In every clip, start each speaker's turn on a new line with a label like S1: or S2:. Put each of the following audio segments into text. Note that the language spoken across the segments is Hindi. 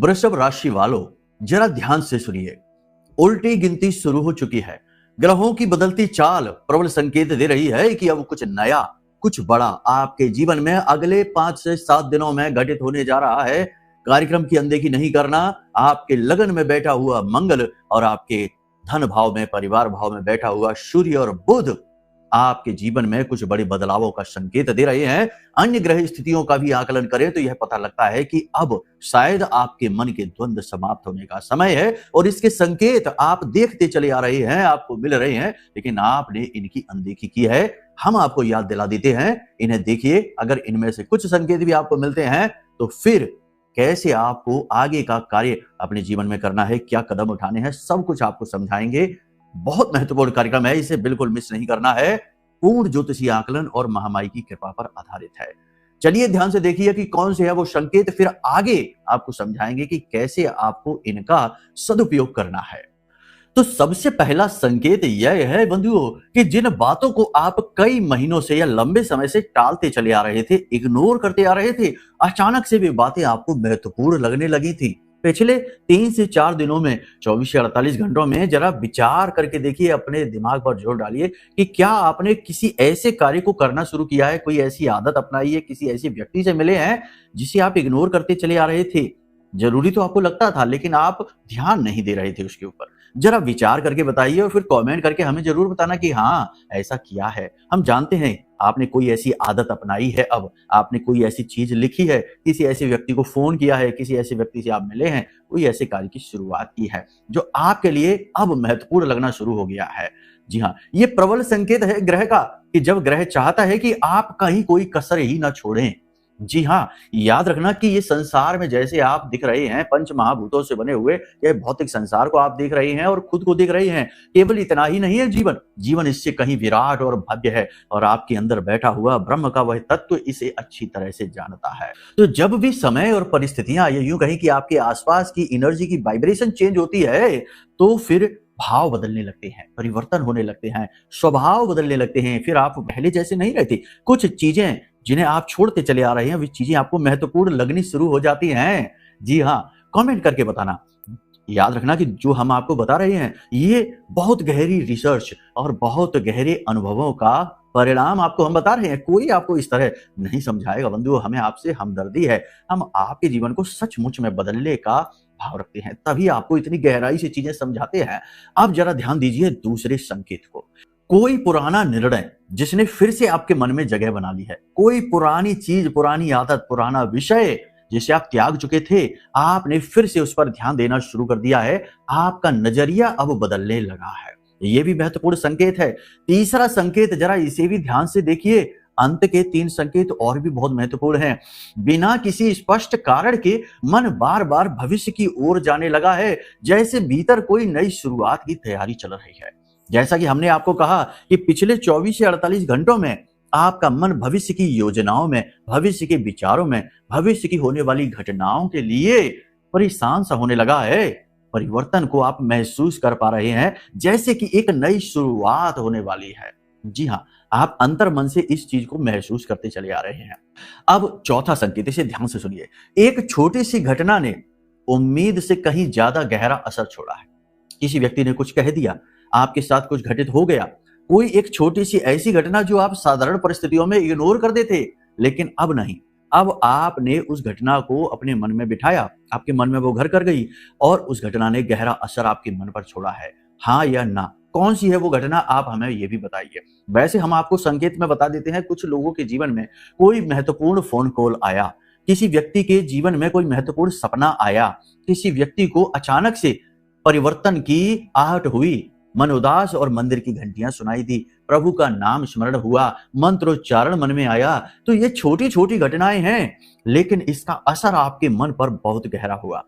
S1: वृषभ राशि वालों, जरा ध्यान से सुनिए। उल्टी गिनती शुरू हो चुकी है। ग्रहों की बदलती चाल प्रबल संकेत दे रही है कि अब कुछ नया, कुछ बड़ा आपके जीवन में अगले 5 से 7 दिनों में घटित होने जा रहा है। कार्यक्रम की अनदेखी नहीं करना। आपके लगन में बैठा हुआ मंगल और आपके धन भाव में, परिवार भाव में बैठा हुआ सूर्य और बुध आपके जीवन में कुछ बड़े बदलावों का संकेत दे रहे हैं। अन्य ग्रह स्थितियों का भी आकलन करें तो यह पता लगता है कि अब शायद आपके मन के द्वंद्व समाप्त होने का समय है और इसके संकेत आप देखते चले आ रहे हैं, आपको मिल रहे हैं, लेकिन आपने इनकी अनदेखी की है। हम आपको याद दिला देते हैं, इन्हें देखिए। अगर इनमें से कुछ संकेत भी आपको मिलते हैं तो फिर कैसे आपको आगे का कार्य अपने जीवन में करना है, क्या कदम उठाने हैं, सब कुछ आपको समझाएंगे। बहुत महत्वपूर्ण कार्यक्रम है, इसे बिल्कुल मिस नहीं करना है। पूर्ण ज्योतिषीय आकलन और महामाई की कृपा पर आधारित है। चलिए ध्यान से देखिए कि कौन से है वो संकेत, फिर आगे आपको समझाएंगे कि कैसे आपको इनका सदुपयोग करना है। तो सबसे पहला संकेत यह है बंधुओं कि जिन बातों को आप कई महीनों से या लंबे समय से टालते चले आ रहे थे, इग्नोर करते आ रहे थे, अचानक से वे बातें आपको महत्वपूर्ण लगने लगी थी। पिछले 3 से 4 दिनों में, 24 से 48 घंटों में जरा विचार करके देखिए, अपने दिमाग पर जोर डालिए कि क्या आपने किसी ऐसे कार्य को करना शुरू किया है, कोई ऐसी आदत अपनाई है, किसी ऐसे व्यक्ति से मिले हैं जिसे आप इग्नोर करते चले आ रहे थे। जरूरी तो आपको लगता था लेकिन आप ध्यान नहीं दे रहे थे उसके ऊपर। जरा विचार करके बताइए और फिर कमेंट करके हमें जरूर बताना कि हाँ, ऐसा किया है। हम जानते हैं आपने कोई ऐसी आदत अपनाई है, अब आपने कोई ऐसी चीज लिखी है, किसी ऐसे व्यक्ति को फोन किया है, किसी ऐसे व्यक्ति से आप मिले हैं, कोई ऐसे कार्य की शुरुआत की है जो आपके लिए अब महत्वपूर्ण लगना शुरू हो गया है। जी हाँ, ये प्रबल संकेत है ग्रह का कि जब ग्रह चाहता है कि आप कहीं कोई कसर ही ना छोड़ें। जी हाँ, याद रखना कि ये संसार में जैसे आप दिख रहे हैं, पंच महाभूतों से बने हुए ये भौतिक संसार को आप देख रहे हैं और खुद को देख रहे हैं। केवल इतना ही नहीं है जीवन इससे कहीं विराट और भव्य है और आपके अंदर बैठा हुआ ब्रह्म का वह तत्व इसे अच्छी तरह से जानता है। तो जब भी समय और परिस्थितियां, ये यूं कहीं कि आपके आसपास की एनर्जी की वाइब्रेशन चेंज होती है तो फिर भाव बदलने लगते हैं, परिवर्तन होने लगते हैं, स्वभाव बदलने लगते हैं। फिर आप पहले जैसे नहीं रहते। कुछ चीजें जिन्हें आप छोड़ते चले आ रहे हैं, वे चीजें आपको महत्वपूर्ण लगनी शुरू हो जाती हैं। जी हाँ, कमेंट करके बताना। याद रखना कि जो हम आपको बता रहे हैं ये बहुत गहरी रिसर्च और बहुत गहरे अनुभवों का परिणाम आपको हम बता रहे हैं। कोई आपको इस तरह नहीं समझाएगा बंधुओं। हमें आपसे हमदर्दी है, हम आपके जीवन को सचमुच में बदलने का भाव रखते हैं, तभी आपको इतनी गहराई से चीजें समझाते हैं। अब जरा ध्यान दीजिए दूसरे संकेत को। कोई पुराना निर्णय जिसने फिर से आपके मन में जगह बना ली है, कोई पुरानी चीज, पुरानी आदत, पुराना विषय जिसे आप त्याग चुके थे, आपने फिर से उस पर ध्यान देना शुरू कर दिया है। आपका नजरिया अब बदलने लगा है। यह भी महत्वपूर्ण संकेत है। तीसरा संकेत, जरा इसे भी ध्यान से देखिए। अंत के 3 संकेत और भी बहुत महत्वपूर्ण हैं। बिना किसी स्पष्ट कारण के मन बार बार भविष्य की ओर जाने लगा है, जैसे भीतर कोई नई शुरुआत की तैयारी चल रही है। जैसा कि हमने आपको कहा कि पिछले 24 से 48 घंटों में आपका मन भविष्य की योजनाओं में, भविष्य के विचारों में, भविष्य की होने वाली घटनाओं के लिए परेशान सा होने लगा है। परिवर्तन को आप महसूस कर पा रहे हैं, जैसे कि एक नई शुरुआत होने वाली है। जी हाँ, आप अंतर मन से इस चीज को महसूस करते चले आ रहे हैं। अब चौथा संकेत, इसे ध्यान से सुनिए। एक छोटी सी घटना ने उम्मीद से कहीं ज्यादा गहरा असर छोड़ा है। किसी व्यक्ति ने कुछ कह दिया, आपके साथ कुछ घटित हो गया, कोई एक छोटी सी ऐसी घटना जो आप साधारण परिस्थितियों में इग्नोर कर देते, लेकिन अब नहीं। अब आपने उस घटना को अपने मन में बिठाया, आपके मन में वो घर कर गई और उस घटना ने गहरा असर आपके मन पर छोड़ा है। हाँ या ना, कौन सी है वो घटना, आप हमें ये भी बताइए। वैसे हम आपको संकेत में बता देते हैं, कुछ लोगों के जीवन में कोई महत्वपूर्ण फोन कॉल आया, किसी व्यक्ति के जीवन में कोई महत्वपूर्ण सपना आया, किसी व्यक्ति को अचानक से परिवर्तन की आहट हुई, मन उदास और मंदिर की घंटियां सुनाई दी, प्रभु का नाम स्मरण हुआ, मंत्रोच्चारण मन में आया। तो ये छोटी छोटी घटनाएं हैं, लेकिन इसका असर आपके मन पर बहुत गहरा हुआ।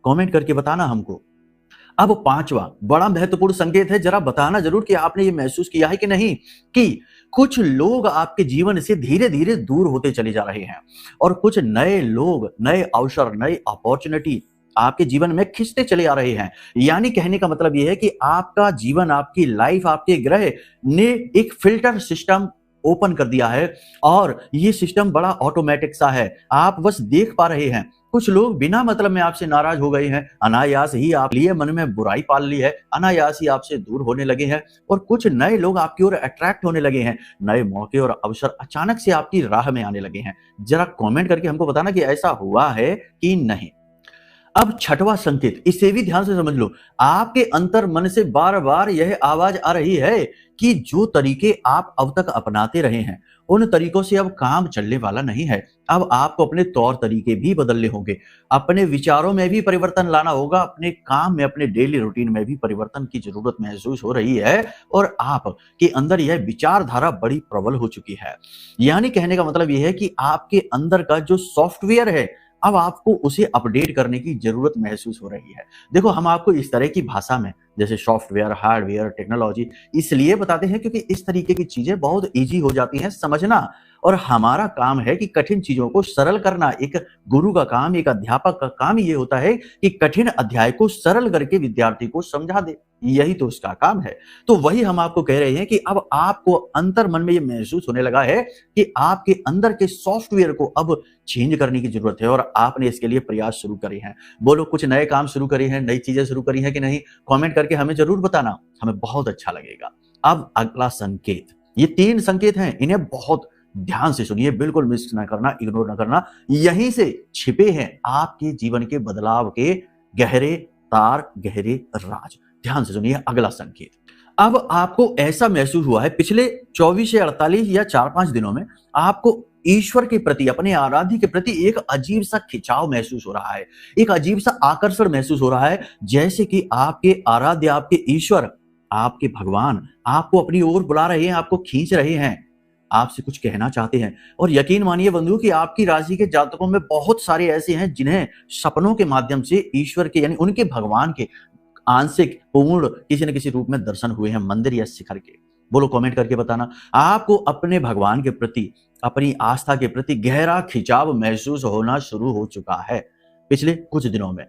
S1: कमेंट करके बताना हमको। अब 5वां बड़ा महत्वपूर्ण संकेत है, जरा बताना जरूर कि आपने ये महसूस किया है कि नहीं कि कुछ लोग आपके जीवन से धीरे धीरे दूर होते चले जा रहे हैं और कुछ नए लोग, नए अवसर, नई अपॉर्चुनिटी आपके जीवन में खिंचते चले आ रहे हैं। यानी कहने का मतलब यह है कि आपका जीवन, आपकी लाइफ, आपके ग्रह ने एक फिल्टर सिस्टम ओपन कर दिया है और ये सिस्टम बड़ा ऑटोमेटिक सा है, आप बस देख पा रहे हैं। कुछ लोग बिना मतलब में आपसे नाराज हो गए हैं, अनायास ही आप लिए मन में बुराई पाल ली है, अनायास ही आपसे दूर होने लगे हैं और कुछ नए लोग आपकी ओर अट्रैक्ट होने लगे हैं, नए मौके और अवसर अचानक से आपकी राह में आने लगे हैं। जरा कमेंट करके हमको बताना कि ऐसा हुआ है कि नहीं। अब छठवां संकेत, इसे भी ध्यान से समझ लो। आपके अंतर मन से बार बार यह आवाज आ रही है कि जो तरीके आप अब तक अपनाते रहे हैं उन तरीकों से अब काम चलने वाला नहीं है। अब आपको अपने तौर तरीके भी बदलने होंगे, अपने विचारों में भी परिवर्तन लाना होगा, अपने काम में, अपने डेली रूटीन में भी परिवर्तन की जरूरत महसूस हो रही है और आप के अंदर यह विचारधारा बड़ी प्रबल हो चुकी है। यानी कहने का मतलब यह है कि आपके अंदर का जो सॉफ्टवेयर है अब आपको उसे अपडेट करने की जरूरत महसूस हो रही है। देखो, हम आपको इस तरह की भाषा में, जैसे सॉफ्टवेयर, हार्डवेयर, टेक्नोलॉजी, इसलिए बताते हैं क्योंकि इस तरीके की चीजें बहुत इजी हो जाती हैं समझना और हमारा काम है कि कठिन चीजों को सरल करना। एक गुरु का काम, एक अध्यापक का काम ये होता है कि कठिन अध्याय को सरल करके विद्यार्थी को समझा दे, यही तो उसका काम है। तो वही हम आपको कह रहे हैं कि अब आपको अंतर मन में ये महसूस होने लगा है कि आपके अंदर के सॉफ्टवेयर को अब चेंज करने की जरूरत है और आपने इसके लिए प्रयास शुरू करे हैं। बोलो, कुछ नए काम शुरू करे हैं, नई चीजें शुरू करी हैं कि नहीं? कमेंट करके हमें जरूर बताना, हमें बहुत अच्छा लगेगा। अब अगला संकेत, ये 3 संकेत हैं, इन्हें बहुत ध्यान से सुनिए, बिल्कुल मिस ना करना, इग्नोर ना करना। यहीं से छिपे हैं आपके जीवन के बदलाव के गहरे तार, गहरे राज। ध्यान से सुनिए अगला संकेत। अब आपको ऐसा महसूस हुआ है पिछले 24 से 48 या 4-5 दिनों में आपको ईश्वर के प्रति, अपने आराध्य के प्रति एक अजीब सा खिंचाव महसूस हो रहा है, एक अजीब सा आकर्षण महसूस हो रहा है, जैसे कि आपके आराध्य, आपके ईश्वर, आपके भगवान आपको अपनी ओर बुला रहे हैं, आपको खींच रहे हैं, आपसे कुछ कहना चाहते हैं। और यकीन मानिए बंधु कि आपकी राशि के जातकों में बहुत सारे ऐसे हैं जिन्हें सपनों के माध्यम से ईश्वर के, यानी उनके भगवान के आंशिक, पूर्ण किसी न किसी रूप में दर्शन हुए हैं, मंदिर या शिखर के। बोलो, कमेंट करके बताना। आपको अपने भगवान के प्रति, अपनी आस्था के प्रति गहरा खिंचाव महसूस होना शुरू हो चुका है पिछले कुछ दिनों में।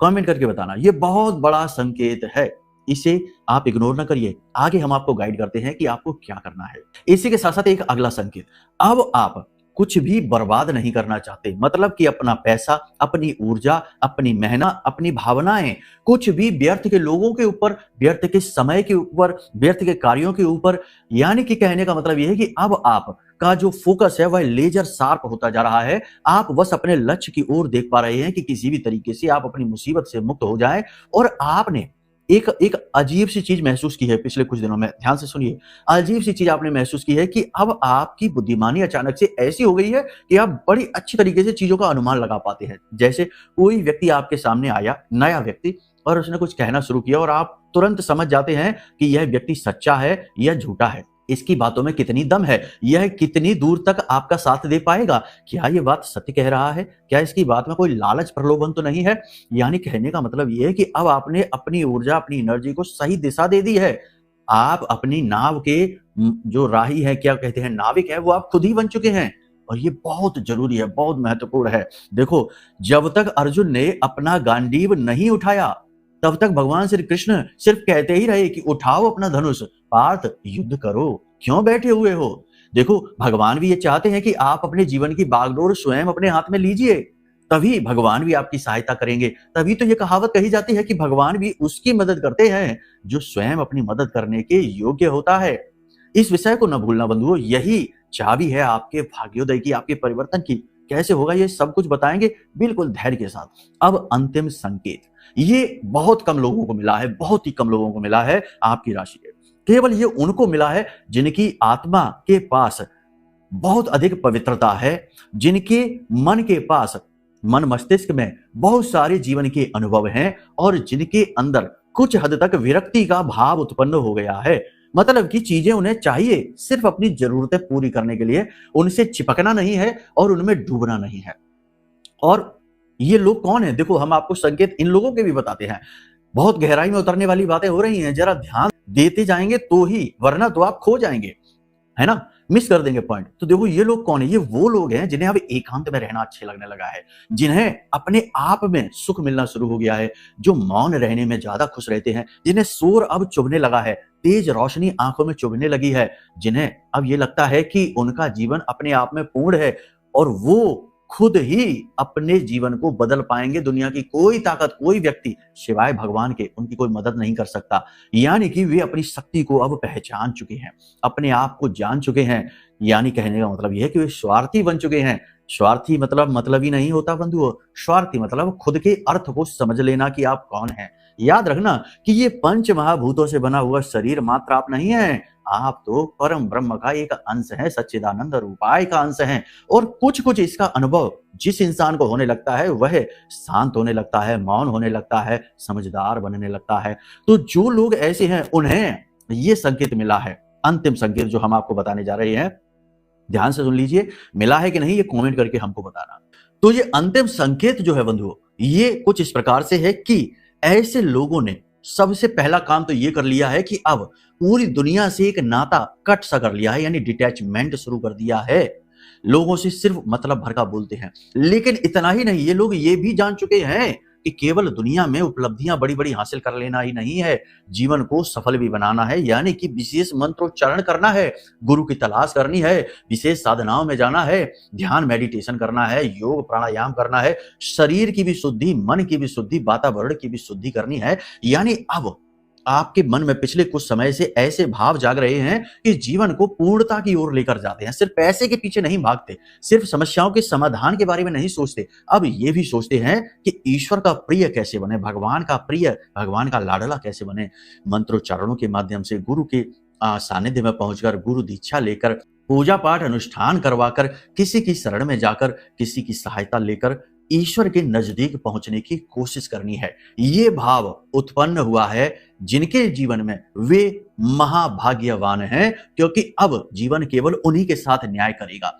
S1: कमेंट करके बताना, ये बहुत बड़ा संकेत है, इसे आप इग्नोर ना करिए। आगे हम आपको गाइड करते हैं कि आपको क्या करना है। इसी के साथ साथ एक अगला संकेत, अब आप कुछ भी बर्बाद नहीं करना चाहते, मतलब कि अपना पैसा, अपनी ऊर्जा, अपनी मेहनत, अपनी भावनाएं कुछ भी व्यर्थ के लोगों के ऊपर, व्यर्थ के समय के ऊपर, व्यर्थ के कार्यों के ऊपर, यानी कि कहने का मतलब यह है कि अब आप का जो फोकस है वह लेजर शार्प होता जा रहा है। आप बस अपने लक्ष्य की ओर देख पा रहे हैं कि किसी भी तरीके से आप अपनी मुसीबत से मुक्त हो जाएं। और आपने एक एक अजीब सी चीज महसूस की है पिछले कुछ दिनों में, ध्यान से सुनिए। अजीब सी चीज आपने महसूस की है कि अब आपकी बुद्धिमानी अचानक से ऐसी हो गई है कि आप बड़ी अच्छी तरीके से चीजों का अनुमान लगा पाते हैं। जैसे कोई व्यक्ति आपके सामने आया, नया व्यक्ति, और उसने कुछ कहना शुरू किया और आप तुरंत समझ जाते हैं कि यह व्यक्ति सच्चा है या झूठा है, इसकी बातों में कितनी दम है, यह कितनी दूर तक आपका साथ दे पाएगा, क्या यह बात सत्य कह रहा है, क्या इसकी बात में कोई लालच प्रलोभन तो नहीं है। यानी कहने का मतलब यह है कि अब आपने अपनी ऊर्जा, अपनी एनर्जी को सही दिशा दे दी है। आप अपनी नाव के जो राही है, क्या कहते हैं, नाविक है, वो आप खुद ही बन चुके हैं। और ये बहुत जरूरी है, बहुत महत्वपूर्ण है। देखो, जब तक अर्जुन ने अपना गांडीव नहीं उठाया तब तक भगवान श्री कृष्ण सिर्फ कहते ही रहे कि उठाओ अपना धनुष, पार्थ युद्ध करो, क्यों बैठे हुए हो। देखो, भगवान भी ये चाहते हैं कि आप अपने जीवन की बागडोर स्वयं अपने हाथ में लीजिए, तभी भगवान भी आपकी सहायता करेंगे। तभी तो ये कहावत कही जाती है कि भगवान भी उसकी मदद करते हैं जो स्वयं अपनी मदद करने के योग्य होता है। इस विषय को न भूलना बंधुओं, यही चाबी है आपके भाग्योदय की, आपके परिवर्तन की। कैसे होगा ये सब कुछ बताएंगे, बिल्कुल धैर्य के साथ। अब अंतिम संकेत, ये बहुत कम लोगों को मिला है, बहुत ही कम लोगों को मिला है आपकी राशि के। केवल ये उनको मिला है जिनकी आत्मा के पास बहुत अधिक पवित्रता है, जिनके मन के पास, मन मस्तिष्क में बहुत सारे जीवन के अनुभव हैं और जिनके अंदर कुछ हद तक विरक्ति का भाव उत्पन्न हो गया है। मतलब कि चीजें उन्हें चाहिए सिर्फ अपनी जरूरतें पूरी करने के लिए, उनसे चिपकना नहीं है और उनमें डूबना नहीं है। और ये लोग कौन है? देखो, हम आपको संकेत इन लोगों के भी बताते हैं। बहुत गहराई में उतरने वाली बातें हो रही हैं, जरा ध्यान देते जाएंगे तो ही, वरना तो आप खो जाएंगे, है ना। मिस कर देंगे पॉइंट। तो देखो ये लोग कौन है, ये वो लोग हैं जिन्हें अब एकांत में रहना अच्छे लगने लगा है, जिन्हें अपने आप में सुख मिलना शुरू हो गया है, जो मौन रहने में ज्यादा खुश रहते हैं, जिन्हें शोर अब चुभने लगा है, तेज रोशनी आंखों में चुभने लगी है, जिन्हें अब ये लगता है कि उनका जीवन अपने आप में पूर्ण है और वो खुद ही अपने जीवन को बदल पाएंगे। दुनिया की कोई ताकत, कोई व्यक्ति सिवाय भगवान के उनकी कोई मदद नहीं कर सकता। यानी कि वे अपनी शक्ति को अब पहचान चुके हैं, अपने आप को जान चुके हैं। यानी कहने का मतलब यह है कि वे स्वार्थी बन चुके हैं। स्वार्थी मतलब ही नहीं होता बंधुओं, स्वार्थी मतलब खुद के अर्थ को समझ लेना कि आप कौन हैं। याद रखना कि ये पंच महाभूतों से बना हुआ शरीर मात्र आप नहीं है, आप तो परम ब्रह्म का एक अंश है, सच्चिदानंद रूपाय का अंश है। और कुछ कुछ इसका अनुभव जिस इंसान को होने लगता है वह शांत होने लगता है, मौन होने लगता है, समझदार बनने लगता है। तो जो लोग ऐसे हैं उन्हें ये संकेत मिला है, अंतिम संकेत जो हम आपको बताने जा रहे हैं, ध्यान से सुन लीजिए, मिला है कि नहीं ये कमेंट करके हमको बताना। तो ये अंतिम संकेत जो है बंधुओं, ये कुछ इस प्रकार से है कि ऐसे लोगों ने सबसे पहला काम तो ये कर लिया है कि अब पूरी दुनिया से एक नाता कट सा कर लिया है, यानी डिटैचमेंट शुरू कर दिया है। लोगों से सिर्फ मतलब भर का बोलते हैं। लेकिन इतना ही नहीं, ये लोग ये भी जान चुके हैं कि केवल दुनिया में उपलब्धियां बड़ी बड़ी हासिल कर लेना ही नहीं है, जीवन को सफल भी बनाना है। यानी कि विशेष मंत्रोच्चारण करना है, गुरु की तलाश करनी है, विशेष साधनाओं में जाना है, ध्यान मेडिटेशन करना है, योग प्राणायाम करना है, शरीर की भी शुद्धि, मन की भी शुद्धि, वातावरण की भी शुद्धि करनी है। यानी अब आपके मन में पिछले कुछ समय से ऐसे भाव जाग रहे हैं कि जीवन को पूर्णता की ओर लेकर जाते हैं। सिर्फ पैसे के पीछे नहीं भागते, सिर्फ समस्याओं के समाधान के बारे में नहीं सोचते, अब ये भी सोचते हैं कि ईश्वर का प्रिय कैसे बने, भगवान का प्रिय, भगवान का लाडला कैसे बने। मंत्रोच्चारणों के माध्यम से गुरु के सानिध्य में पहुंचकर, गुरु दीक्षा लेकर, पूजा पाठ अनुष्ठान करवाकर, किसी की शरण में जाकर, किसी की सहायता लेकर ईश्वर के नजदीक पहुंचने की कोशिश करनी है। ये भाव उत्पन्न हुआ है जिनके जीवन में वे महाभाग्यवान हैं, क्योंकि अब जीवन केवल उन्हीं के साथ न्याय करेगा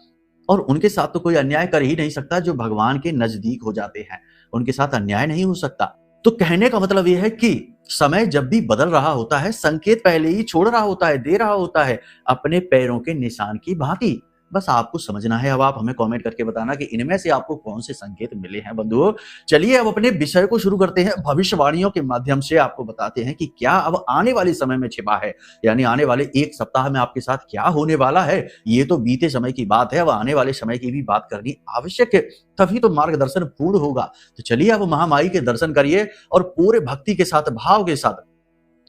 S1: और उनके साथ तो कोई अन्याय कर ही नहीं सकता जो भगवान के नजदीक हो जाते हैं, उनके साथ अन्याय नहीं हो सकता। तो कहने का मतलब यह है कि समय जब भी बदल रहा होता है, संकेत पहले ही छोड़ रहा होता है, दे रहा होता है, अपने पैरों के निशान की भांति। बस आपको समझना है। अब आप हमें कमेंट करके बताना कि इनमें से आपको कौन से संकेत मिले हैं बंधुओं। चलिए अब अपने विषय को शुरू करते हैं। भविष्यवाणियों के माध्यम से आपको बताते हैं कि क्या अब आने वाले समय में छिपा है, यानी आने वाले एक सप्ताह में आपके साथ क्या होने वाला है। ये तो बीते समय की बात है, अब आने वाले समय की भी बात करनी आवश्यक है, तभी तो मार्गदर्शन पूर्ण होगा। तो चलिए अब महामाई के दर्शन करिए और पूरे भक्ति के साथ, भाव के साथ,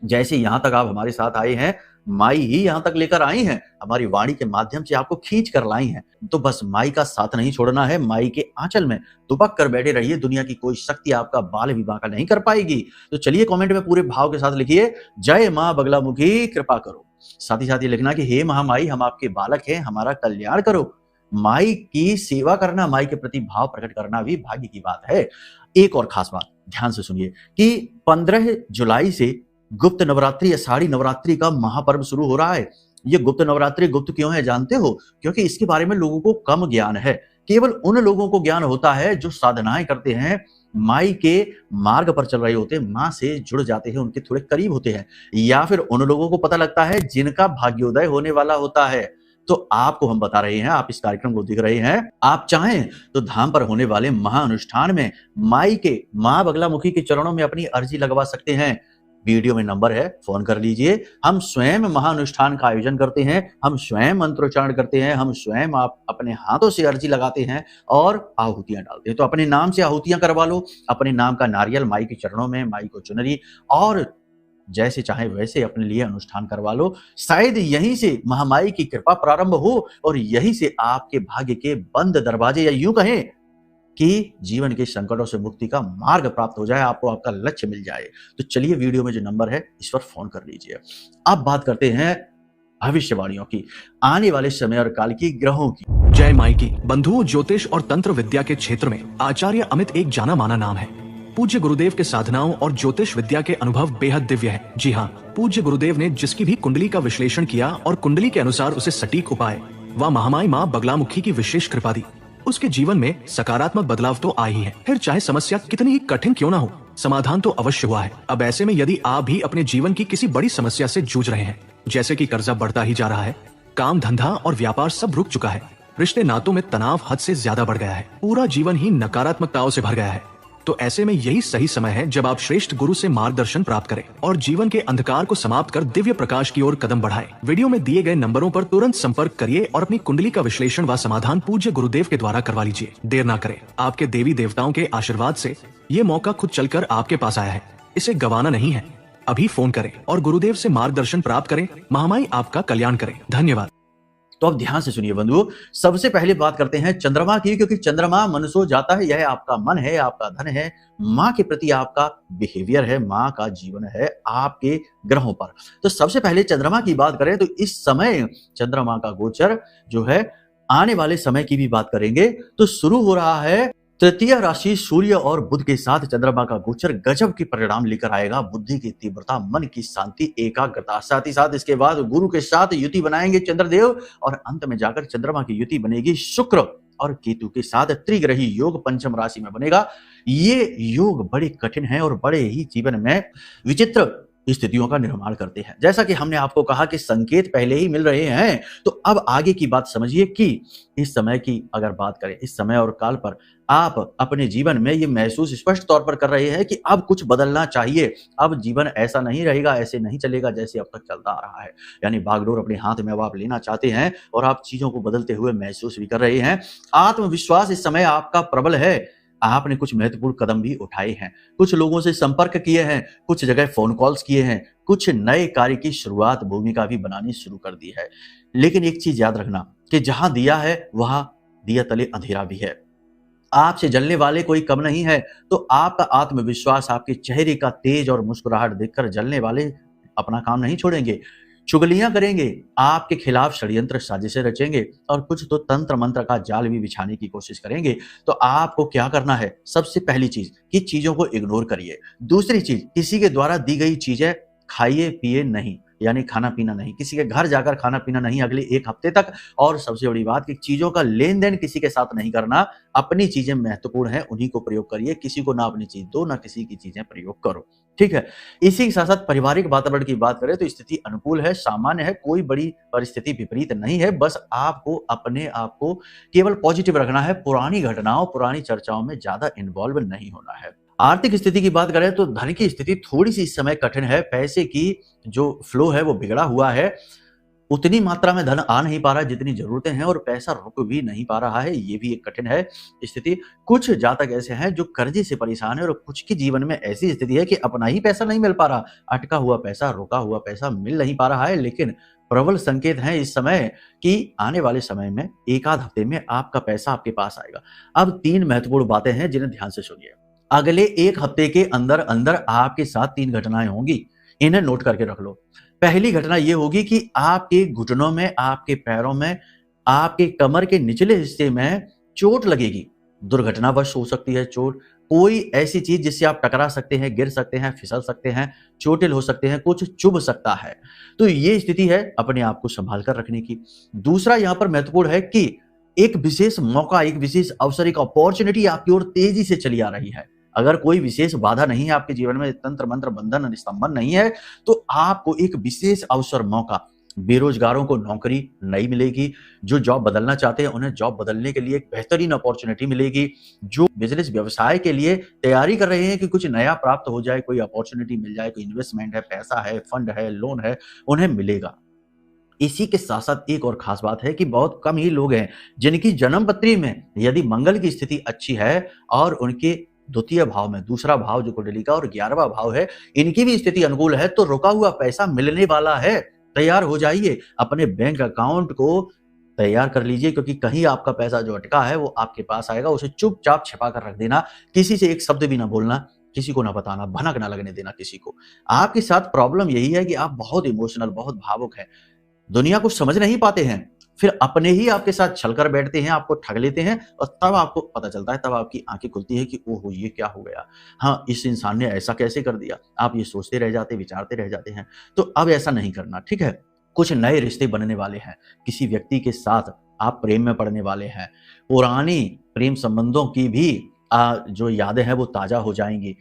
S1: जैसे यहां तक आप हमारे साथ आए हैं, माई ही यहां तक लेकर आई हैं, हमारी वाणी के माध्यम से आपको खींच कर लाई हैं। तो बस माई का साथ नहीं छोड़ना है, माई के आंचल में दुबक कर बैठे रहिए। दुनिया की कोई शक्ति आपका बाल भी बांका नहीं कर पाएगी। तो चलिए कमेंट में पूरे भाव के साथ लिखिए, जय मां बगलामुखी कृपा करो। साथ ही साथ ये लिखना कि हे महामाई, हम आपके बालक हैं, हमारा कल्याण करो। माई की सेवा करना, माई के प्रति भाव प्रकट करना भी भाग्य की बात है। एक और खास बात ध्यान से सुनिए कि 15 जुलाई से गुप्त नवरात्रि, आषाढ़ी नवरात्रि का महापर्व शुरू हो रहा है। ये गुप्त नवरात्रि गुप्त क्यों है जानते हो? क्योंकि इसके बारे में लोगों को कम ज्ञान है। केवल उन लोगों को ज्ञान होता है जो साधनाएं करते हैं, माई के मार्ग पर चल रहे होते हैं, माँ से जुड़ जाते हैं, उनके थोड़े करीब होते हैं, या फिर उन लोगों को पता लगता है जिनका भाग्योदय होने वाला होता है। तो आपको हम बता रहे हैं, आप इस कार्यक्रम को देख रहे हैं, आप चाहें तो धाम पर होने वाले महाअनुष्ठान में माई के, मां बगलामुखी के चरणों में अपनी अर्जी लगवा सकते हैं। वीडियो में नंबर है, फोन कर लीजिए। हम स्वयं महाअनुष्ठान का आयोजन करते हैं, हम स्वयं मंत्रोच्चारण करते हैं, हम स्वयं आप अपने हाथों से अर्जी लगाते हैं और आहुतियां डालते हैं। तो अपने नाम से आहुतियां करवा लो, अपने नाम का नारियल माई के चरणों में, माई को चुनरी, और जैसे चाहे वैसे अपने लिए अनुष्ठान करवा लो। शायद यहीं से महामाई की कृपा प्रारंभ हो और यहीं से आपके भाग्य के बंद दरवाजे, या यूं कहें कि जीवन के संकटों से मुक्ति का मार्ग प्राप्त हो जाए, आपको आपका लक्ष्य मिल जाए। तो चलिए वीडियो में जो नंबर है इस पर फोन कर लीजिए। अब बात करते हैं भविष्यवाणियों की, आने वाले समय और काल की, ग्रहों की।
S2: जय माई की। बंधुओं, ज्योतिष और तंत्र विद्या के क्षेत्र में आचार्य अमित एक जाना माना नाम है। पूज्य गुरुदेव के साधनाओं और ज्योतिष विद्या के अनुभव बेहद दिव्य है। जी हाँ, पूज्य गुरुदेव ने जिसकी भी कुंडली का विश्लेषण किया और कुंडली के अनुसार उसे सटीक उपाय व महामाई माँ बगलामुखी की विशेष कृपा दी, उसके जीवन में सकारात्मक बदलाव तो आ ही है। फिर चाहे समस्या कितनी ही कठिन क्यों ना हो, समाधान तो अवश्य हुआ है। अब ऐसे में यदि आप भी अपने जीवन की किसी बड़ी समस्या से जूझ रहे हैं, जैसे कि कर्जा बढ़ता ही जा रहा है, काम धंधा और व्यापार सब रुक चुका है। रिश्ते नातों में तनाव हद से ज्यादा बढ़ गया है। पूरा जीवन ही नकारात्मकताओं से भर गया है। तो ऐसे में यही सही समय है जब आप श्रेष्ठ गुरु से मार्गदर्शन प्राप्त करें और जीवन के अंधकार को समाप्त कर दिव्य प्रकाश की ओर कदम बढ़ाएं। वीडियो में दिए गए नंबरों पर तुरंत संपर्क करिए और अपनी कुंडली का विश्लेषण व समाधान पूज्य गुरुदेव के द्वारा करवा लीजिए। देर ना करें। आपके देवी देवताओं के आशीर्वाद से ये मौका खुद चलकर आपके पास आया है। इसे गंवाना नहीं है। अभी फोन करें और गुरुदेव से मार्गदर्शन प्राप्त करें। महामाई आपका कल्याण करें। धन्यवाद।
S1: तो अब ध्यान से सुनिए बंधुओं, सबसे पहले बात करते हैं चंद्रमा की, क्योंकि चंद्रमा मनसो जाता है। यह आपका मन है, आपका धन है, माँ के प्रति आपका बिहेवियर है, माँ का जीवन है आपके ग्रहों पर। तो सबसे पहले चंद्रमा की बात करें तो इस समय चंद्रमा का गोचर जो है, आने वाले समय की भी बात करेंगे तो शुरू हो रहा है तृतीय राशि सूर्य और बुध के साथ चंद्रमा का गोचर गजब की परिणाम लेकर आएगा। बुद्धि की तीव्रता, मन की शांति, एकाग्रता, साथ ही साथ इसके बाद गुरु के साथ युति बनाएंगे चंद्रदेव और अंत में जाकर चंद्रमा की युति बनेगी शुक्र और केतु के साथ। त्रिग्रही योग पंचम राशि में बनेगा। ये योग बड़े कठिन है और बड़े ही जीवन में विचित्र स्थितियों का निर्माण करते हैं। जैसा कि हमने आपको कहा कि संकेत पहले ही मिल रहे हैं, तो अब आगे की बात समझिए कि इस समय की अगर बात करें, इस समय और काल पर आप अपने जीवन में ये महसूस स्पष्ट तौर पर कर रहे हैं कि अब कुछ बदलना चाहिए। अब जीवन ऐसा नहीं रहेगा, ऐसे नहीं चलेगा जैसे अब तक चलता आ रहा है। यानी बागडोर अपने हाथ में अब आप लेना चाहते हैं और आप चीजों को बदलते हुए महसूस भी कर रहे हैं। आत्मविश्वास इस समय आपका प्रबल है। आपने कुछ महत्वपूर्ण कदम भी उठाए हैं, कुछ लोगों से संपर्क किए हैं, कुछ जगह फोन कॉल्स किए हैं, कुछ नए कार्य की शुरुआत, भूमिका भी बनानी शुरू कर दी है। लेकिन एक चीज याद रखना कि जहां दिया है वहां दिया तले अंधेरा भी है। आपसे जलने वाले कोई कम नहीं है। तो आपका आत्मविश्वास, आपके चेहरे का तेज और मुस्कुराहट देखकर जलने वाले अपना काम नहीं छोड़ेंगे, चुगलियां करेंगे, आपके खिलाफ षड्यंत्र साजिशें रचेंगे और कुछ तो तंत्र मंत्र का जाल भी बिछाने की कोशिश करेंगे। तो आपको क्या करना है? सबसे पहली चीज कि चीजों को इग्नोर करिए। दूसरी चीज, किसी के द्वारा दी गई चीजें खाइए पिए नहीं, यानी खाना पीना नहीं, किसी के घर जाकर खाना पीना नहीं अगले 1 हफ्ते तक। और सबसे बड़ी बात कि चीजों का लेन देन किसी के साथ नहीं करना। अपनी चीजें महत्वपूर्ण है, उन्हीं को प्रयोग करिए। किसी को ना अपनी चीज दो, ना किसी की चीजें प्रयोग करो। ठीक है। इसी के साथ साथ पारिवारिक वातावरण की बात करें तो स्थिति अनुकूल है, सामान्य है, कोई बड़ी परिस्थिति विपरीत नहीं है। बस आपको अपने आप को केवल पॉजिटिव रखना है। पुरानी घटनाओं, पुरानी चर्चाओं में ज्यादा इन्वॉल्व नहीं होना है। आर्थिक स्थिति की बात करें तो धन की स्थिति थोड़ी सी इस समय कठिन है। पैसे की जो फ्लो है वो बिगड़ा हुआ है। उतनी मात्रा में धन आ नहीं पा रहा है जितनी जरूरतें हैं और पैसा रुक भी नहीं पा रहा है। ये भी एक कठिन है स्थिति। कुछ जातक ऐसे हैं जो कर्जे से परेशान है और कुछ के जीवन में ऐसी स्थिति है कि अपना ही पैसा नहीं मिल पा रहा। अटका हुआ पैसा, रुका हुआ पैसा मिल नहीं पा रहा है। लेकिन प्रबल संकेत है इस समय कि आने वाले समय में 1 आध हफ्ते में आपका पैसा आपके पास आएगा। अब 3 महत्वपूर्ण बातें हैं जिन्हें ध्यान से सुनिए। अगले 1 हफ्ते के अंदर अंदर आपके साथ 3 घटनाएं होंगी। इन्हें नोट करके रख लो। पहली घटना यह होगी कि आपके घुटनों में, आपके पैरों में, आपके कमर के निचले हिस्से में चोट लगेगी। दुर्घटनावश हो सकती है चोट, कोई ऐसी चीज जिससे आप टकरा सकते हैं, गिर सकते हैं, फिसल सकते हैं, चोटिल हो सकते हैं, कुछ चुभ सकता है। तो ये स्थिति है अपने आप को संभाल कर रखने की। दूसरा यहां पर महत्वपूर्ण है कि एक विशेष मौका, एक विशेष अवसर, एक अपॉर्चुनिटी आपकी ओर तेजी से चली आ रही है। अगर कोई विशेष बाधा नहीं है आपके जीवन में, तंत्र मंत्र बंधन निस्तंभन नहीं है, तो आपको एक विशेष अवसर, मौका, बेरोजगारों को नौकरी नई मिलेगी। जो जॉब बदलना चाहते हैं उन्हें जॉब बदलने के लिए एक बेहतरीन अपॉर्चुनिटी मिलेगी। जो बिजनेस व्यवसाय के लिए तैयारी कर रहे हैं कि कुछ नया प्राप्त हो जाए, कोई अपॉर्चुनिटी मिल जाए, कोई इन्वेस्टमेंट है, पैसा है, फंड है, लोन है, उन्हें मिलेगा। इसी के साथ साथ एक और खास बात है कि बहुत कम ही लोग हैं जिनकी जन्म पत्री में यदि मंगल की स्थिति अच्छी है और उनके द्वितीय भाव में, दूसरा भाव जो कुंडली का और 11वां भाव है, इनकी भी स्थिति अनुकूल है, तो रुका हुआ पैसा मिलने वाला है। तैयार हो जाइए, अपने बैंक अकाउंट को तैयार कर लीजिए, क्योंकि कहीं आपका पैसा जो अटका है वो आपके पास आएगा। उसे चुपचाप छिपा कर रख देना, किसी से एक शब्द भी ना बोलना, किसी को ना बताना, भनक ना लगने देना किसी को। आपके साथ प्रॉब्लम यही है कि आप बहुत इमोशनल, बहुत भावुक हैं, दुनिया को समझ नहीं पाते हैं, फिर अपने ही आपके साथ छलकर बैठते हैं, आपको ठग लेते हैं और तब आपको पता चलता है, तब आपकी आंखें खुलती है कि ओहो ये क्या हो गया, हाँ इस इंसान ने ऐसा कैसे कर दिया। आप ये सोचते रह जाते, विचारते रह जाते हैं। तो अब ऐसा नहीं करना, ठीक है। कुछ नए रिश्ते बनने वाले हैं, किसी व्यक्ति के साथ आप प्रेम में पड़ने वाले हैं, पुरानी प्रेम संबंधों की भी जो यादें हैं वो ताजा हो जाएंगी।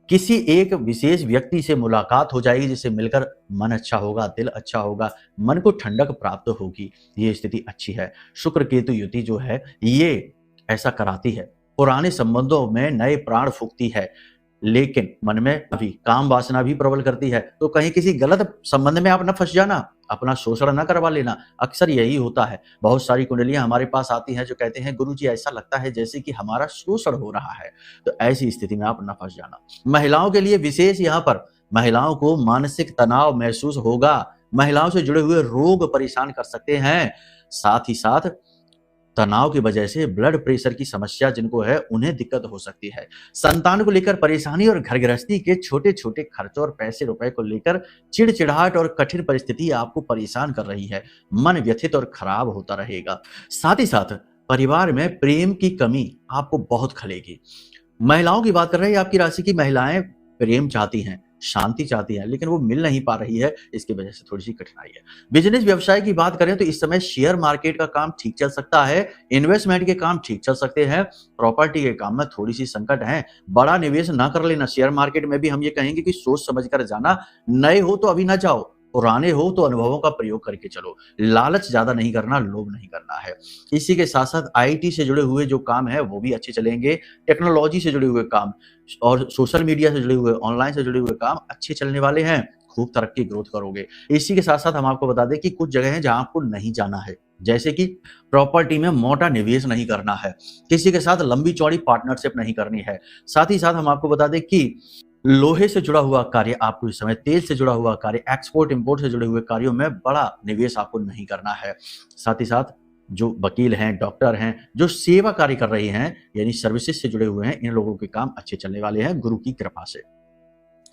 S1: किसी एक विशेष व्यक्ति से मुलाकात हो जाएगी जिससे मिलकर मन अच्छा होगा, दिल अच्छा होगा, मन को ठंडक प्राप्त होगी। ये स्थिति अच्छी है। शुक्र केतु युति जो है ये ऐसा कराती है। पुराने संबंधों में नए प्राण फूंकती है, लेकिन मन में अभी काम वासना भी प्रबल करती है। तो कहीं किसी गलत संबंध में आप न फंस जाना, अपना शोषण न करवा लेना। अक्सर यही होता है। बहुत सारी कुंडलियां हमारे पास आती हैं जो कहते हैं गुरुजी ऐसा लगता है जैसे कि हमारा शोषण हो रहा है। तो ऐसी स्थिति में आप न फंस जाना। महिलाओं के लिए विशेष यहाँ पर महिलाओं को मानसिक तनाव महसूस होगा। महिलाओं से जुड़े हुए रोग परेशान कर सकते हैं। साथ ही साथ तनाव की वजह से ब्लड प्रेशर की समस्या जिनको है उन्हें दिक्कत हो सकती है। संतान को लेकर परेशानी और घर गृहस्थी के छोटे छोटे खर्चों और पैसे रुपए को लेकर चिड़चिड़ाहट और कठिन परिस्थिति आपको परेशान कर रही है। मन व्यथित और खराब होता रहेगा। साथ ही साथ परिवार में प्रेम की कमी आपको बहुत खलेगी। महिलाओं की बात कर रहे हैं, आपकी राशि की महिलाएं प्रेम चाहती हैं, शांति चाहती है, लेकिन वो मिल नहीं पा रही है। इसकी वजह से थोड़ी सी कठिनाई है। बिजनेस व्यवसाय की बात करें तो इस समय शेयर मार्केट का काम ठीक चल सकता है। इन्वेस्टमेंट के काम ठीक चल सकते हैं। प्रॉपर्टी के काम में थोड़ी सी संकट है। बड़ा निवेश ना कर लेना। शेयर मार्केट में भी हम ये कहेंगे कि सोच समझ कर जाना। नए हो तो अभी ना जाओ, पुराने हो तो अनुभवों का प्रयोग करके चलो। लालच ज्यादा नहीं करना, लोभ नहीं करना है। इसी के साथ साथ आईटी से जुड़े हुए जो काम है वो भी अच्छे चलेंगे। टेक्नोलॉजी से जुड़े हुए काम और सोशल मीडिया से जुड़े हुए, ऑनलाइन से जुड़े हुए काम अच्छे चलने वाले हैं। खूब तरक्की ग्रोथ करोगे। इसी के साथ साथ हम आपको बता दें कि कुछ जगह हैं जहां आपको नहीं जाना है, जैसे कि प्रॉपर्टी में मोटा निवेश नहीं करना है, किसी के साथ लंबी चौड़ी पार्टनरशिप नहीं करनी है। साथ ही साथ हम आपको बता दें कि लोहे से जुड़ा हुआ कार्य आपको इस समय, तेल से जुड़ा हुआ कार्य, एक्सपोर्ट इंपोर्ट से जुड़े हुए कार्यों में बड़ा निवेश आपको नहीं करना है। साथ ही साथ जो वकील हैं, डॉक्टर हैं, जो सेवा कार्य कर रहे हैं यानी सर्विसेज से जुड़े हुए हैं, इन लोगों के काम अच्छे चलने वाले हैं गुरु की कृपा से।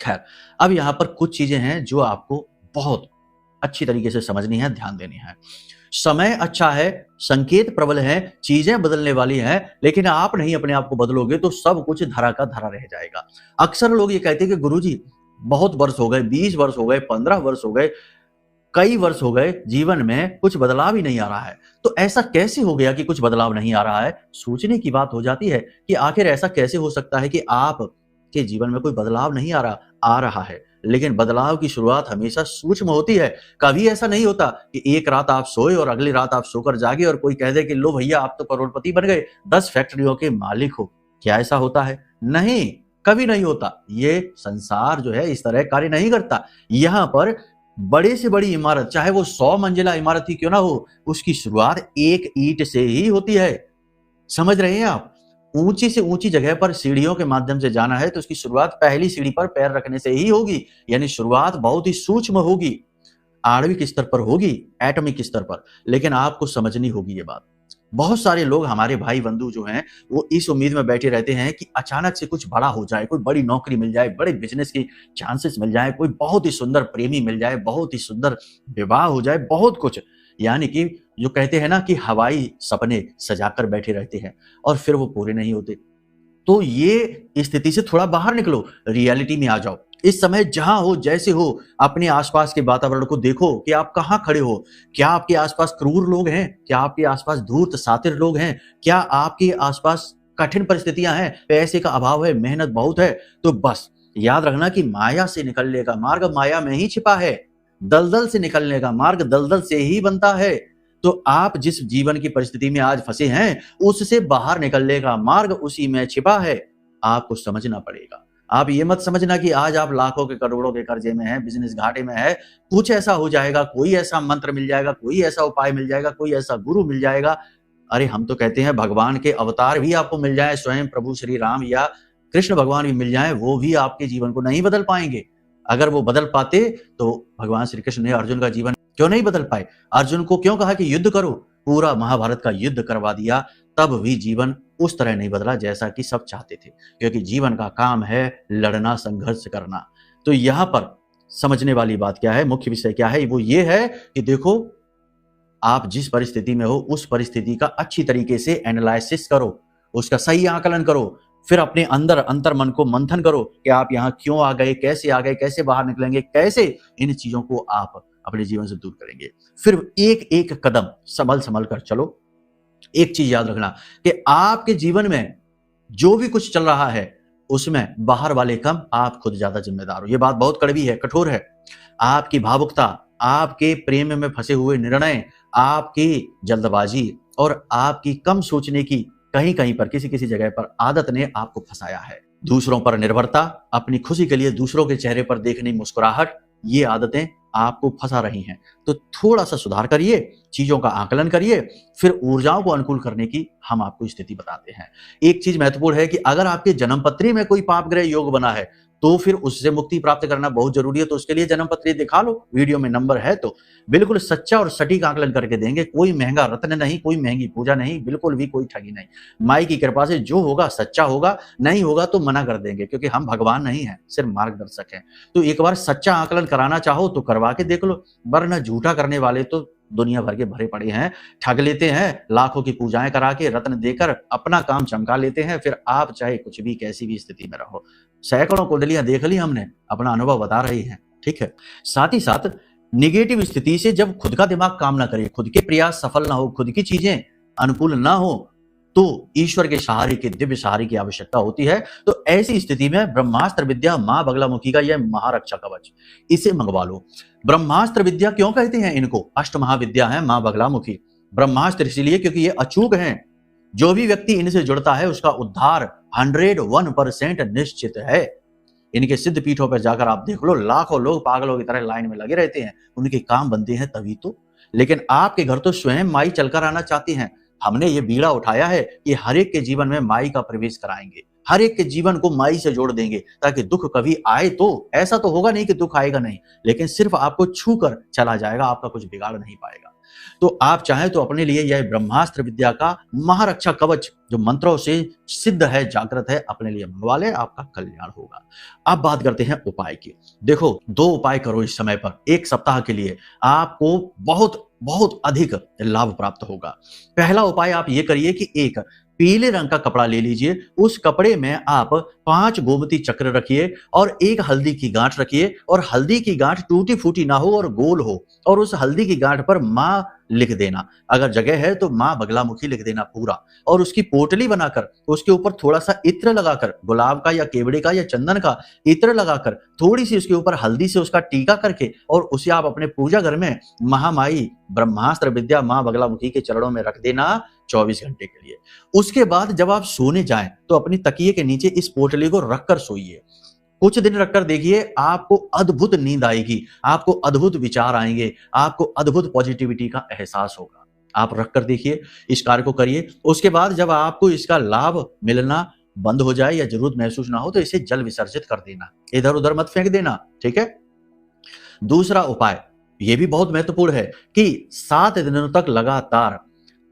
S1: खैर, अब यहाँ पर कुछ चीजें हैं जो आपको बहुत अच्छी तरीके से समझनी है, ध्यान देनी है। समय अच्छा है, संकेत प्रबल है, चीजें बदलने वाली हैं, लेकिन आप नहीं अपने आप को बदलोगे तो सब कुछ धरा का धरा रह जाएगा। अक्सर लोग ये कहते हैं कि गुरुजी बहुत वर्ष हो गए, 20 वर्ष हो गए, 15 वर्ष हो गए, कई वर्ष हो गए, जीवन में कुछ बदलाव ही नहीं आ रहा है। तो ऐसा कैसे हो गया कि कुछ बदलाव नहीं आ रहा है? सोचने की बात हो जाती है कि आखिर ऐसा कैसे हो सकता है कि आप के जीवन में कोई बदलाव नहीं आ रहा है। लेकिन बदलाव की शुरुआत हमेशा सूक्ष्म होती है। कभी ऐसा नहीं होता कि एक रात आप सोए और अगली रात आप सोकर जागे और कोई कह दे कि लो भैया आप तो करोड़पति बन गए, 10 फैक्ट्रियों के मालिक हो। क्या ऐसा होता है? नहीं, कभी नहीं होता। ये संसार जो है इस तरह कार्य नहीं करता। यहाँ पर बड़े से बड़ी इमारत, चाहे वो 100 मंजिला इमारत ही क्यों ना हो, उसकी शुरुआत एक ईंट से ही होती है। समझ रहे हैं आप? ऊंची से ऊंची जगह पर सीढ़ियों के माध्यम से जाना है तो उसकी शुरुआत पहली सीढ़ी पर पैर रखने से ही होगी। यानी शुरुआत बहुत ही सूक्ष्म होगी, आणविक स्तर पर होगी, एटॉमिक स्तर पर। लेकिन आपको समझनी होगी ये बात। बहुत सारे लोग, हमारे भाई बंधु जो हैं, वो इस उम्मीद में बैठे रहते हैं कि अचानक से कुछ बड़ा हो जाए, कोई बड़ी नौकरी मिल जाए, बड़े बिजनेस की चांसेस मिल जाए, कोई बहुत ही सुंदर प्रेमी मिल जाए, बहुत ही सुंदर विवाह हो जाए, बहुत कुछ। यानी कि जो कहते हैं ना कि हवाई सपने सजाकर बैठे रहते हैं और फिर वो पूरे नहीं होते। तो ये स्थिति से थोड़ा बाहर निकलो, रियलिटी में आ जाओ। इस समय जहां हो, जैसे हो, अपने आसपास के वातावरण को देखो कि आप कहां खड़े हो। क्या आपके आसपास क्रूर लोग हैं? क्या आपके आसपास धूर्त सातिर लोग हैं? क्या आपके आसपास कठिन परिस्थितियां हैं, पैसे का अभाव है, मेहनत बहुत है? तो बस याद रखना कि माया से निकलने का मार्ग माया में ही छिपा है। दलदल से निकलने का मार्ग दलदल से ही बनता है। तो आप जिस जीवन की परिस्थिति में आज फंसे हैं, उससे बाहर निकलने का मार्ग उसी में छिपा है। आपको समझना पड़ेगा। आप ये मत समझना कि आज आप लाखों के करोड़ों के कर्जे में हैं, बिजनेस घाटे में है, कुछ ऐसा हो जाएगा, कोई ऐसा मंत्र मिल जाएगा, कोई ऐसा उपाय मिल जाएगा, कोई ऐसा गुरु मिल जाएगा। अरे हम तो कहते हैं भगवान के अवतार भी आपको मिल जाए, स्वयं प्रभु श्री राम या कृष्ण भगवान भी मिल जाए, वो भी आपके जीवन को नहीं बदल पाएंगे। अगर वो बदल पाते तो भगवान श्री कृष्ण ने अर्जुन का जीवन क्यों नहीं बदल पाए? अर्जुन को क्यों कहा कि युद्ध करो? पूरा महाभारत का युद्ध करवा दिया, तब भी जीवन उस तरह नहीं बदला जैसा कि सब चाहते थे। क्योंकि जीवन का काम है लड़ना, संघर्ष करना। तो यहाँ पर समझने वाली बात क्या है, मुख्य विषय क्या है, वो ये है कि देखो, आप जिस परिस्थिति में हो उस परिस्थिति का अच्छी तरीके से एनालिसिस करो, उसका सही आकलन करो, फिर अपने अंदर अंतर मन को मंथन करो कि आप यहाँ क्यों आ गए, कैसे बाहर निकलेंगे, कैसे इन चीजों को आप अपने जीवन से दूर करेंगे। फिर एक एक कदम संभल कर चलो। एक चीज याद रखना कि आपके जीवन में जो भी कुछ चल रहा है, उसमें बाहर वाले कम, आप खुद ज्यादा जिम्मेदार हो। ये बात बहुत कड़वी है, कठोर है। आपकी भावुकता, आपके प्रेम में फंसे हुए निर्णय, आपकी जल्दबाजी और आपकी कम सोचने की कहीं कहीं पर किसी किसी जगह पर आदत ने आपको फंसाया है। दूसरों पर निर्भरता, अपनी खुशी के लिए दूसरों के चेहरे पर देखने मुस्कुराहट, ये आदतें आपको फंसा रही हैं। तो थोड़ा सा सुधार करिए, चीजों का आकलन करिए, फिर ऊर्जाओं को अनुकूल करने की हम आपको स्थिति बताते हैं। एक चीज महत्वपूर्ण है कि अगर आपके जन्म पत्री में कोई पाप ग्रह योग बना है तो फिर उससे मुक्ति प्राप्त करना बहुत जरूरी है। तो उसके लिए जन्म पत्री दिखा लो, वीडियो में नंबर है। तो बिल्कुल सच्चा और सटीक आकलन करके देंगे। कोई महंगा रत्न नहीं, कोई महंगी पूजा नहीं, बिल्कुल भी कोई ठगी नहीं। माई की कृपा से जो होगा सच्चा होगा, नहीं होगा तो मना कर देंगे, क्योंकि हम भगवान नहीं हैं, सिर्फ मार्गदर्शक हैं। तो एक बार सच्चा आकलन कराना चाहो तो करवा के देख लो, वरना झूठा करने वाले तो दुनिया भर के भरे पड़े हैं। ठग लेते हैं, लाखों की पूजाएं करा के रत्न देकर अपना काम चमका लेते हैं। फिर आप चाहे कुछ भी कैसी भी स्थिति में रहो, सैकड़ों कुंडलियां देख ली हमने, अपना अनुभव बता रही हैं। ठीक है। साथ ही साथ निगेटिव स्थिति से जब खुद का दिमाग काम ना करे, खुद के प्रयास सफल ना हो, खुद की चीजें अनुकूल ना हो, तो ईश्वर के सहारे के दिव्य सहारे की आवश्यकता होती है। तो ऐसी स्थिति में ब्रह्मास्त्र विद्या मां बगलामुखी का यह महारक्षा कवच, इसे मंगवा लो। ब्रह्मास्त्र विद्या क्यों कहते हैं इनको? अष्ट महाविद्या है मां बगलामुखी। ब्रह्मास्त्र इसलिए क्योंकि ये अचूक हैं। जो भी व्यक्ति इनसे जुड़ता है उसका उद्धार 101% निश्चित है। इनके सिद्ध पीठों पर जाकर आप देख लो, लाखों लोग पागलों की तरह लाइन में लगे रहते हैं, उनके काम बनते हैं तभी तो। लेकिन आपके घर तो स्वयं माई चलकर आना चाहती हैं। हमने ये बीड़ा उठाया है कि हर एक के जीवन में माई का प्रवेश कराएंगे, हर एक के जीवन को माई से जोड़ देंगे, ताकि दुख कभी आए तो ऐसा तो होगा नहीं कि दुख आएगा नहीं, लेकिन सिर्फ आपको छू कर चला जाएगा, आपका कुछ बिगाड़ नहीं पाएगा। तो आप चाहें तो अपने लिए यह ब्रह्मास्त्र विद्या का महारक्षा कवच जो मंत्रों से सिद्ध है, जागृत है, अपने लिए मंगवा ले, आपका कल्याण होगा। अब बात करते हैं उपाय की। देखो, 2 उपाय करो इस समय पर, 1 सप्ताह के लिए आपको बहुत बहुत अधिक लाभ प्राप्त होगा। पहला उपाय आप ये करिए कि एक पीले रंग का कपड़ा ले लीजिए, उस कपड़े में आप 5 गोमती चक्र रखिए और 1 हल्दी की गांठ रखिए, और हल्दी की गांठ टूटी फूटी ना हो और गोल हो, और उस हल्दी की गांठ पर मां लिख देना, अगर जगह है तो मां बगलामुखी लिख देना पूरा, और उसकी पोटली बनाकर उसके ऊपर थोड़ा सा इत्र लगाकर, गुलाब का या केवड़े का या चंदन का इत्र लगाकर, थोड़ी सी उसके ऊपर हल्दी से उसका टीका करके, और उसे आप अपने पूजा घर में महामाई ब्रह्मास्त्र विद्या मां बगलामुखी के चरणों में रख देना 24 घंटे के लिए। उसके बाद जब आप सोने जाएं तो अपनी तकिए के नीचे इस पोटली को रखकर सोइए। कुछ दिन रखकर देखिए, आपको अद्भुत नींद आएगी, आपको अद्भुत विचार आएंगे, आपको अद्भुत पॉजिटिविटी का एहसास होगा। आप रखकर देखिए, इस कार्य को करिए। उसके बाद जब आपको इसका लाभ मिलना बंद हो जाए या जरूरत महसूस ना हो तो इसे जल विसर्जित कर देना, इधर उधर मत फेंक देना। ठीक है। दूसरा उपाय यह भी बहुत महत्वपूर्ण है कि 7 दिनों तक लगातार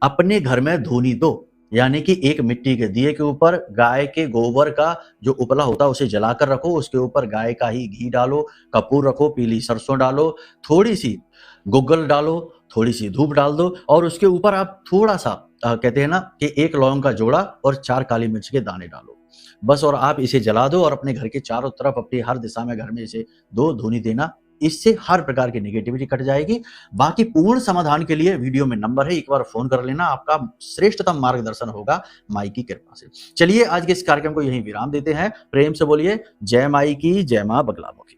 S1: अपने घर में धूनी दो, यानी कि एक मिट्टी के दिए के ऊपर गाय के गोबर का जो उपला होता है उसे जलाकर रखो, उसके ऊपर गाय का ही घी डालो, कपूर रखो, पीली सरसों डालो, थोड़ी सी गुग्गल डालो, थोड़ी सी धूप डाल दो, और उसके ऊपर आप थोड़ा सा कहते हैं ना कि 1 लौंग का जोड़ा और 4 काली मिर्च के दाने डालो, बस। और आप इसे जला दो और अपने घर के चारों तरफ, अपनी हर दिशा में घर में इसे 2 धूनी देना। इससे हर प्रकार की नेगेटिविटी कट जाएगी। बाकी पूर्ण समाधान के लिए वीडियो में नंबर है, एक बार फोन कर लेना, आपका श्रेष्ठतम मार्गदर्शन होगा माई की कृपा से। चलिए आज के इस कार्यक्रम को यहीं विराम देते हैं। प्रेम से बोलिए जय माई की, जय मां बगलामुखी।